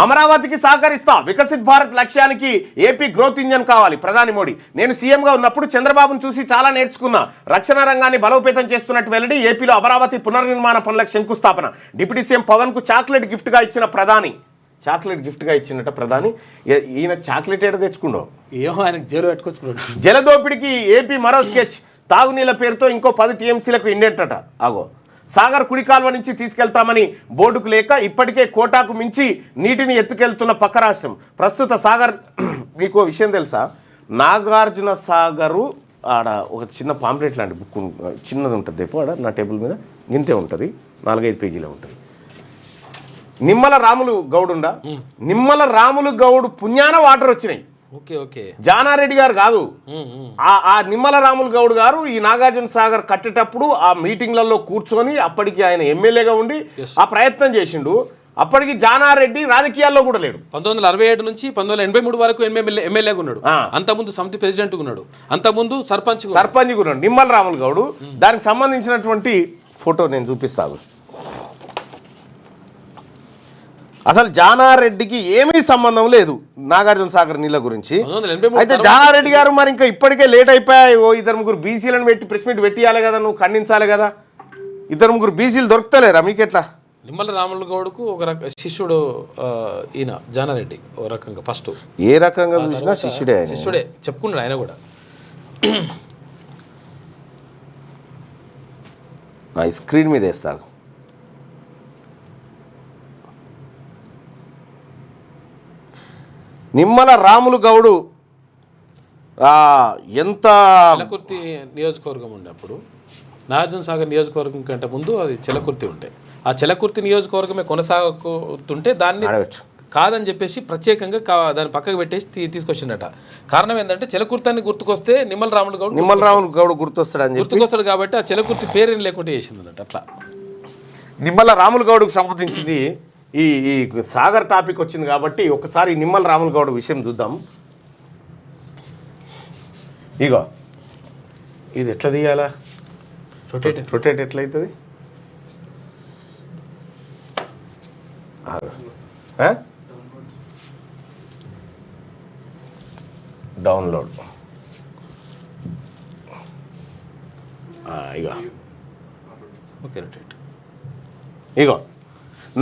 అమరావతికి సహకరిస్తా, వికసిత్ భారత్ లక్ష్యానికి AP growth engine కావాలి ప్రధాని మోడీ. నేను సీఎంగా ఉన్నప్పుడు చంద్రబాబును చూసి చాలా నేర్చుకున్నా. రక్షణ రంగాన్ని బలోపేతం చేస్తున్నట్టు వెల్లడి. ఏపీలో అమరావతి పునర్నిర్మాణ పనులకు శంకుస్థాపన. డిప్యూటీ సీఎం పవన్కు చాక్లెట్ గిఫ్ట్గా ఇచ్చిన ప్రధాని. చాక్లెట్ గిఫ్ట్గా ఇచ్చినట్ట ప్రధాని. ఈయన చాక్లెట్ ఏడ తెచ్చుకుండో ఏమో ఆయనకు జైలు పెట్టుకొచ్చుకున్నాడు. జలదోపిడికి ఏపీ మరో స్కెచ్. తాగునీళ్ళ పేరుతో ఇంకో 10 టీఎంసీలకు ఇండెంటట. ఆగో సాగర్ కుడి కాల్వ నుంచి తీసుకెళ్తామని బోర్డుకు లేక ఇప్పటికే కోటాకు మించి నీటిని ఎత్తుకెళ్తున్న పక్క రాష్ట్రం. ప్రస్తుత సాగర్ మీకు విషయం తెలుసా, నాగార్జున సాగరు ఆడ ఒక చిన్న పాంప్లెట్ లాంటి బుక్ చిన్నది ఉంటుంది ఎప్పుడు ఆడ నా టేబుల్ మీద గింతే ఉంటుంది, 4-5 పేజీలో ఉంటుంది. నిమ్మల రాములు గౌడుండా, నిమ్మల రాములు గౌడు పుణ్యాన వాటర్ వచ్చినాయి. జానారెడ్డి గారు కాదు, ఆ నిమ్మల రాములు గౌడ్ గారు ఈ నాగార్జున సాగర్ కట్టేటప్పుడు ఆ మీటింగ్లలో కూర్చొని అప్పటికి ఆయన ఎమ్మెల్యేగా ఉండి ఆ ప్రయత్నం చేసిండు. అప్పటికి జానారెడ్డి రాజకీయాల్లో కూడా లేడు. 1967 నుంచి 1983 వరకు ఎమ్మెల్యేగా ఉన్నాడు. అంతకుముందు సమితి ప్రెసిడెంట్ ఉన్నాడు, అంతకుముందు సర్పంచ్ ఉన్నాడు నిమ్మల రాములు గౌడ్. దానికి సంబంధించినటువంటి ఫోటో నేను చూపిస్తాను. అసలు జానారెడ్డికి ఏమీ సంబంధం లేదు నాగార్జున సాగర్ నీళ్ళ గురించి. అయితే జానారెడ్డి గారు మరి ఇంకా ఇప్పటికే లేట్ అయిపోయాయి. ఓ 2-3 బీసీలను పెట్టి ప్రెస్ మీట్ పెట్టియాలి కదా, నువ్వు ఖండించాలి కదా. 2-3 బీసీలు దొరుకుతలేరా మీకు ఎట్లా? నిమ్మల రాములు గౌడ్కు ఒక శిష్యుడు ఈయన జానారెడ్డి ఒక రకంగా ఫస్ట్ ఏ రకంగా చూసినా శిష్యుడే చెప్పుకున్నాడు ఆయన కూడా. స్క్రీన్ మీద వేస్తాను. నిమ్మల రాములు గౌడు ఎంత చెలకుర్తి నియోజకవర్గం ఉండే అప్పుడు, నాగార్జున సాగర్ నియోజకవర్గం కంటే ముందు అది చెలకుర్తి ఉంటే, ఆ చెలకుర్తి నియోజకవర్గమే కొనసాగుతుంటే దాన్ని కాదని చెప్పేసి ప్రత్యేకంగా దాన్ని పక్కకు పెట్టేసి తీసుకొచ్చిండట. కారణం ఏంటంటే చెలకుర్తాన్ని గుర్తుకొస్తే నిమ్మల రాములు గౌడ్ గుర్తొస్తాడు కాబట్టి ఆ చెలకుర్తి పేరేం లేకుండా చేసిందట. అట్లా నిమ్మల రాములు గౌడ్కు సంబంధించింది ఈ సాగర్ టాపిక్ వచ్చింది కాబట్టి ఒకసారి నిమ్మల రాములు గౌడ్ విషయం చూద్దాం. ఇగో ఇది ఎట్లా తీయాలా, రొటేట్ ఎట్లయితుంది, డౌన్లోడ్. ఇగో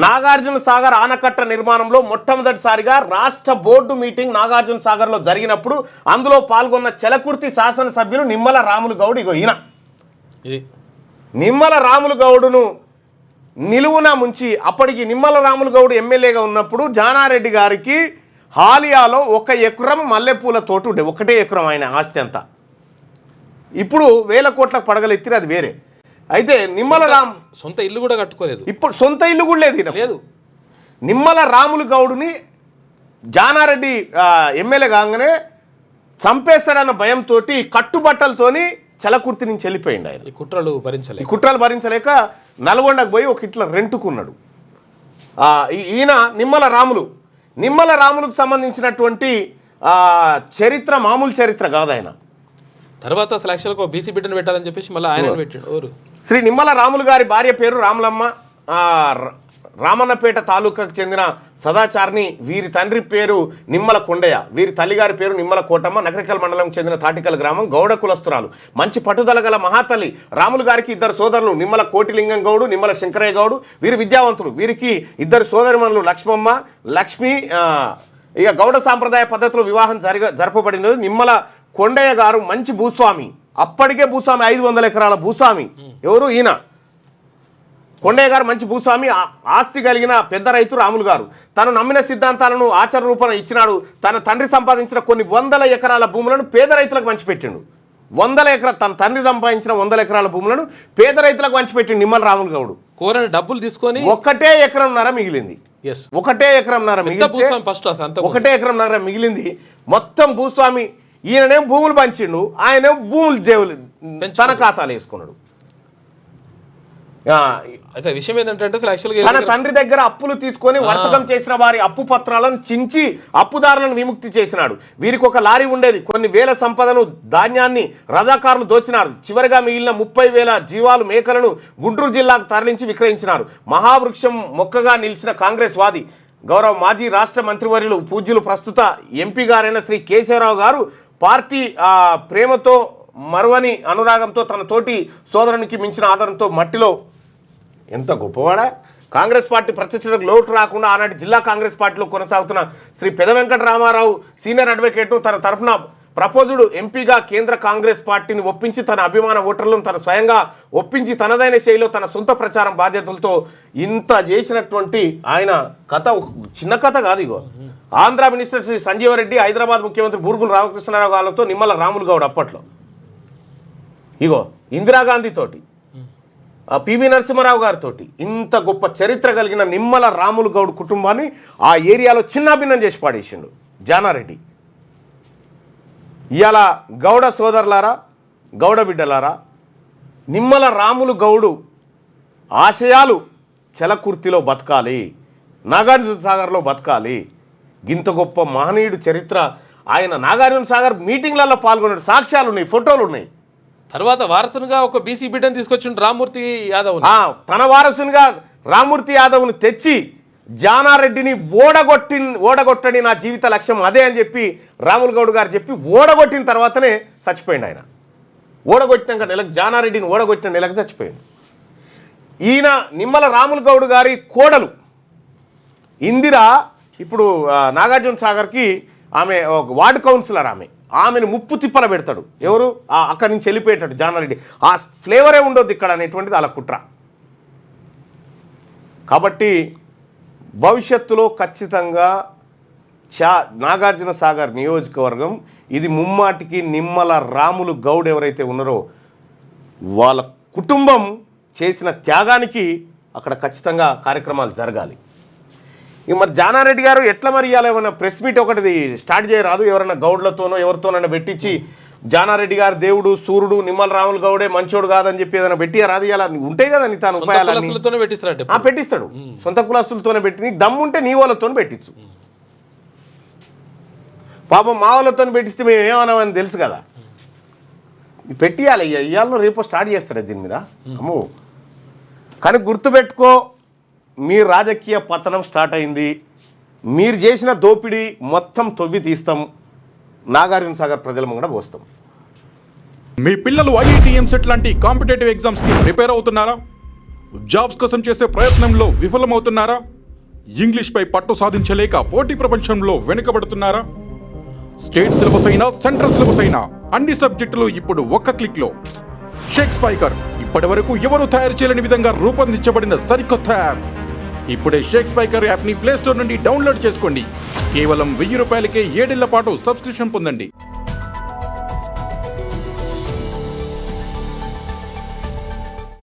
నాగార్జున సాగర్ ఆనకట్ట నిర్మాణంలో మొట్టమొదటిసారిగా రాష్ట్ర బోర్డు మీటింగ్ నాగార్జున సాగర్లో జరిగినప్పుడు అందులో పాల్గొన్న చెలకుర్తి శాసనసభ్యులు నిమ్మల రాములు గౌడ్. ఇగో ఈయన నిమ్మల రాములు గౌడును నిలువున ముంచి అప్పటికి నిమ్మల రాములు గౌడ్ ఎమ్మెల్యేగా ఉన్నప్పుడు జానారెడ్డి గారికి హాలియాలో 1 ఎకరం మల్లెపూల తోట ఉండే, 1 ఎకరం ఆయన ఆస్తి అంతా. ఇప్పుడు 1000 కోట్లకు పడగలెత్తిరి, అది వేరే. అయితే నిమ్మల సొంత ఇల్లు కూడా కట్టుకోలేదు, ఇప్పుడు సొంత ఇల్లు కూడా లేదు. నిమ్మల రాములు గౌడుని జానారెడ్డి ఎమ్మెల్యే కాగానే చంపేస్తాడన్న భయంతో కట్టుబట్టలతోని చెలకుర్తి నుంచి వెళ్ళిపోయింది ఆయన. ఈ కుట్రలు భరించలేక నల్గొండకు పోయి ఒక ఇట్లా రెంటుకున్నాడు. ఈయన నిమ్మల రాములకు సంబంధించినటువంటి చరిత్ర మామూలు చరిత్ర కాదు. ఆయన తర్వాత అసలు యాక్చువల్గా బీసీ బిడ్డను పెట్టాలని చెప్పేసి మళ్ళీ ఆయన పెట్టాడు. శ్రీ నిమ్మల రాములు గారి భార్య పేరు రాములమ్మ, రామన్నపేట తాలూకాకు చెందిన సదాచారిని. వీరి తండ్రి పేరు నిమ్మల కొండయ్య, వీరి తల్లిగారి పేరు నిమ్మల కోటమ్మ. నగరికల్ మండలం చెందిన తాటికల్ గ్రామం, గౌడ కులస్తురాలు. మంచి పట్టుదల గల మహాతల్లి. రాములు గారికి 2 సోదరులు, నిమ్మల కోటిలింగం గౌడు, నిమ్మల శంకరయ్య గౌడు. వీరు విద్యావంతులు. వీరికి 2 సోదరిమణులు, లక్ష్మి. ఇక గౌడ సాంప్రదాయ పద్ధతిలో వివాహం జరపబడినది. నిమ్మల కొండయ్య గారు మంచి భూస్వామి, అప్పటికే భూస్వామి, 500 ఎకరాల భూస్వామి. ఎవరు? ఈయన కొండయ్య గారు మంచి భూస్వామి, ఆస్తి కలిగిన పెద్ద రైతు రాములు గారు. తను నమ్మిన సిద్ధాంతాలను ఆచరణ రూపం ఇచ్చినాడు. తన తండ్రి సంపాదించిన కొన్ని 100 ఎకరాల భూములను పేద రైతులకు పంచిపెట్టిండు. 100 ఎకరాలు తన తండ్రి సంపాదించిన 100 ఎకరాల భూములను పేద రైతులకు పంచిపెట్టిండు నిమ్మల రాములు గౌడ్. కోరని డబ్బులు తీసుకొని 1 ఎకరంన్నర మిగిలింది. 1 ఎకరంన్నర మిగిలింది. మొత్తం భూస్వామి. ఈయననేమో భూములు పంచిండు, ఆయనేమో భూములు దేవులు తన ఖాతాలు వేసుకున్నాడు. అయితే విషయం ఏంటంటే తన తండ్రి దగ్గర అప్పులు తీసుకొని వర్తకం చేసిన వారి అప్పు పత్రాలను చించి అప్పుదారులను విముక్తి చేసినాడు. వీరికి ఒక లారీ ఉండేది. కొన్ని వేల సంపదను, ధాన్యాన్ని రజాకారులు దోచినారు. చివరిగా మిగిలిన 30,000 జీవాలు, మేకలను గుంటూరు జిల్లాకు తరలించి విక్రయించినారు. మహావృక్షం మొక్కగా నిలిచిన కాంగ్రెస్ వాది గౌరవ మాజీ రాష్ట్ర మంత్రివర్యులు పూజ్యులు ప్రస్తుత ఎంపీ గారైన శ్రీ కేశవరావు గారు పార్టీ ప్రేమతో మరువని అనురాగంతో తన తోటి సోదరునికి మించిన ఆదరణతో మట్టిలో ఎంత గొప్పవాడా. కాంగ్రెస్ పార్టీ ప్రత్యక్షలకు లోటు రాకుండా ఆనాటి జిల్లా కాంగ్రెస్ పార్టీలో కొనసాగుతున్న శ్రీ పెద వెంకట రామారావు సీనియర్ అడ్వకేట్ను తన తరఫున ప్రపోజుడు ఎంపీగా కేంద్ర కాంగ్రెస్ పార్టీని ఒప్పించి తన అభిమాన ఓటర్లను తన స్వయంగా ఒప్పించి తనదైన శైలిలో తన సొంత ప్రచారం బాధ్యతలతో ఇంత చేసినటువంటి ఆయన కథ చిన్న కథ కాదు. ఇగో ఆంధ్ర మినిస్టర్ శ్రీ సంజీవరెడ్డి, హైదరాబాద్ ముఖ్యమంత్రి బూరుగుల రామకృష్ణారావు గారితో నిమ్మల రాములు గౌడ్ అప్పట్లో, ఇగో ఇందిరాగాంధీ తోటి, పివి నరసింహారావు గారితో ఇంత గొప్ప చరిత్ర కలిగిన నిమ్మల రాములు గౌడ్ కుటుంబాన్ని ఆ ఏరియాలో చిన్నాభిన్నం చేసి పాడేసిండు జానారెడ్డి. ఇవాళ గౌడ సోదరులారా, గౌడ బిడ్డలారా, నిమ్మల రాములు గౌడు ఆశయాలు చెలకుర్తిలో బతకాలి, నాగార్జున సాగర్లో బతకాలి. గింత గొప్ప మహనీయుడు చరిత్ర ఆయన నాగార్జున సాగర్ మీటింగ్లలో పాల్గొన్నాడు, సాక్ష్యాలు ఉన్నాయి, ఫోటోలు ఉన్నాయి. తర్వాత వారసునిగా ఒక బీసీ బిడ్డను తీసుకొచ్చిన రామ్మూర్తి యాదవ్, తన వారసునిగా రామ్మూర్తి యాదవ్ను తెచ్చి జానారెడ్డిని ఓడగొట్టని నా జీవిత లక్ష్యం అదే అని చెప్పి రాములు గౌడ్ గారు చెప్పి ఓడగొట్టిన తర్వాతనే చచ్చిపోయింది ఆయన. ఓడగొట్టినాక నెలకు, జానారెడ్డిని ఓడగొట్టిన నెలకు చచ్చిపోయింది. ఈయన నిమ్మల రాములు గౌడ్ గారి కోడలు ఇందిర ఇప్పుడు నాగార్జున సాగర్కి ఆమె వార్డు కౌన్సిలర్, ఆమెను ముప్పు తిప్పల పెడతాడు. ఎవరు? అక్కడి నుంచి వెళ్ళిపోయేటట్టు జానారెడ్డి. ఆ ఫ్లేవరే ఉండొద్దు ఇక్కడ అనేటువంటిది అలా కుట్ర. కాబట్టి భవిష్యత్తులో ఖచ్చితంగా నాగార్జున సాగర్ నియోజకవర్గం ఇది ముమ్మాటికి నిమ్మల రాములు గౌడ్ ఎవరైతే ఉన్నారో వాళ్ళ కుటుంబం చేసిన త్యాగానికి అక్కడ ఖచ్చితంగా కార్యక్రమాలు జరగాలి. ఇక మరి జానారెడ్డి గారు ఎట్లా మరి ఇవాళ ఏమైనా ప్రెస్ మీట్ ఒకటి స్టార్ట్ చేయరాదు? ఎవరైనా గౌడ్లతోనో ఎవరితోనైనా పెట్టించి జానారెడ్డి గారు దేవుడు సూర్యుడు, నిమ్మల రాములు గౌడే మంచోడు కాదని చెప్పి ఏదైనా పెట్టి రాదు? ఇలా ఉంటాయి కదా నీ తాను ఉపాయాలు పెట్టిస్తాడు. సొంత కులాస్తులతోనే పెట్టి, నీ దమ్ముంటే నీ వాళ్ళతో పెట్టించు. పాపం మా వాళ్ళతో పెట్టిస్తే మేము ఏమన్నామని తెలుసు కదా, పెట్టియాలి. ఇవాళ రేపు స్టార్ట్ చేస్తాడు దీని మీద. అమ్మో, కానీ గుర్తుపెట్టుకో, మీ రాజకీయ పతనం స్టార్ట్ అయింది. మీరు చేసిన దోపిడీ మొత్తం తొవ్వి తీస్తాం, నాగార్జున సాగర్ ప్రజల ముంగడ పోస్తాం. మీ పిల్లలు ఐఐటి ఎంసెట్ లాంటి కాంపిటేటివ్ ఎగ్జామ్స్కి ప్రిపేర్ అవుతున్నారా? జాబ్స్ కోసం చేసే ప్రయత్నంలో విఫలమవుతున్నారా? ఇంగ్లీష్పై పట్టు సాధించలేక పోటీ ప్రపంచంలో వెనుకబడుతున్నారా? స్టేట్ సిలబస్ అయినా సెంట్రల్ సిలబస్ అయినా అన్ని సబ్జెక్టులు ఇప్పుడు ఒక్క క్లిక్లో. షేక్ స్పైకర్ ఇప్పటి వరకు ఎవరు తయారు చేయలేని విధంగా రూపొందించబడిన సరికొత్త యాప్. ఇప్పుడే షేక్ స్పైకర్ యాప్ని ప్లేస్టోర్ నుండి డౌన్లోడ్ చేసుకోండి. కేవలం 1000 రూపాయలకే 7 ఏళ్ల పాటు సబ్స్క్రిప్షన్ పొందండి.